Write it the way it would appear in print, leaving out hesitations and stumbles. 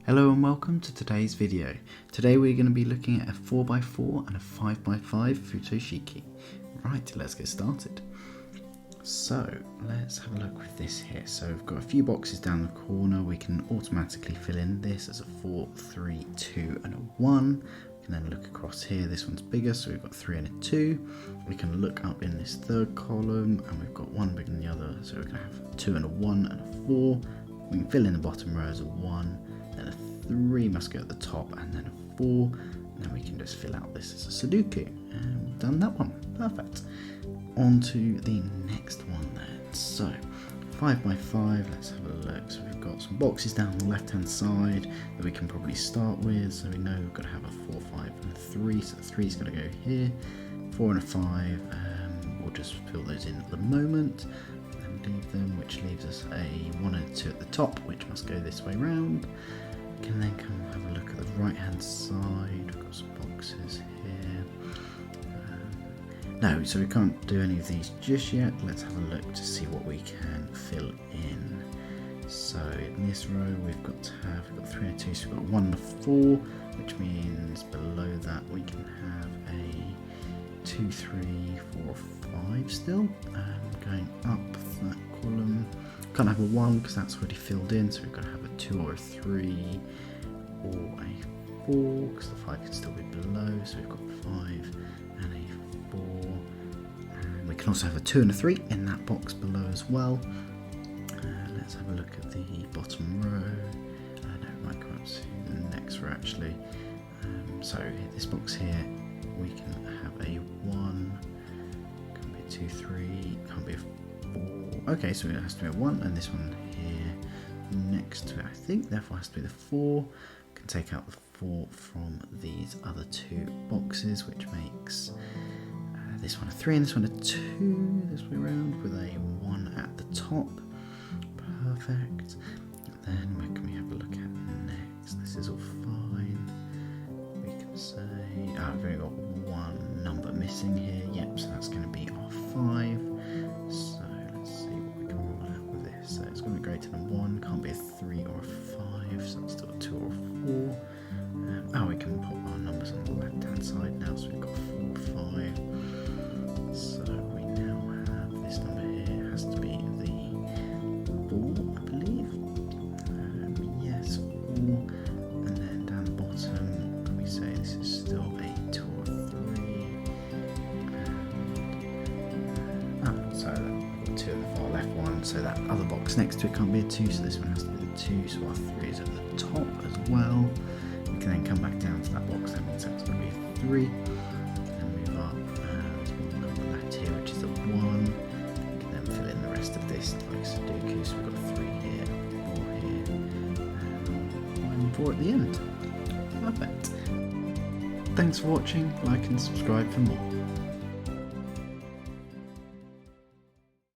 Hello and welcome to today's video. Today we're going to be looking at a 4x4 and a 5x5 Futoshiki. Right, let's get started. So let's have a look with this here. So we've got a few boxes down the corner. We can automatically fill in this as a 4, 3, 2 and a 1. We can then look across here. This one's bigger, so we've got 3 and a 2. We can look up in this third column and we've got one bigger than the other. So we're going to have 2 and a 1 and a 4. We can fill in the bottom row as a 1. Then a 3 must go at the top, and then a 4, and then we can just fill out this as a Sudoku, and we've done that one. Perfect. On to the next one then. So 5x5, let's have a look. So we've got some boxes down the left hand side that we can probably start with. So we know we've got to have a 4, 5 and a 3, so the 3 is going to go here. 4 and a 5, we'll just fill those in at the moment and leave them, which leaves us a 1 and a 2 at the top, which must go this way round. We can then come have a look at the right hand side. We've got some boxes here. No, so we can't do any of these just yet. Let's have a look to see what we can fill in. So in this row we've got 3 and a 2, so we've got 1 and a 4, which means below that we can have a 2, 3, 4, 5 still. Going up that column. Can't have a 1 because that's already filled in, so we've got to have a 2 or a 3 or a 4 because the 5 can still be below, so we've got 5 and a 4, and we can also have a 2 and a 3 in that box below as well. Let's have a look at the bottom row. No, it might come up to the next row actually. So this box here we can have a 1, can't be a 2, 3, can't be a 4. Okay, so it has to be a 1, and this one here next to it, I think, therefore has to be the 4. We can take out the 4 from these other 2 boxes, which makes this one a 3 and this one a 2 this way around, with a 1 at the top. Perfect. And then where can we have a look at next? This is all fine. We can say, we've only got 1 number missing here. Yep, so that's going to be our 5. So let's see what we can roll out with this. So it's going to be greater than 1, can't be a 3 or a 5, so it's still a 2 or a 4. We can put our numbers on the left hand side now, so we've got 4, 5. So we now have this number here, it has to be the 4, I believe. Yes, 4. And then down the bottom, we say this is still a 2 or a 3. So I've got 2 at the far left one, so that other box next to it can't be a 2, so this one has to be the 2, so our 3 is at the top as well. We can then come back down to that box, that means that's going to be a 3, and move up, and we've got left here, which is a 1. We can then fill in the rest of this like Sudoku, so we've got a 3 here, 4 here, and 4 at the end. Perfect. Thanks for watching, like and subscribe for more.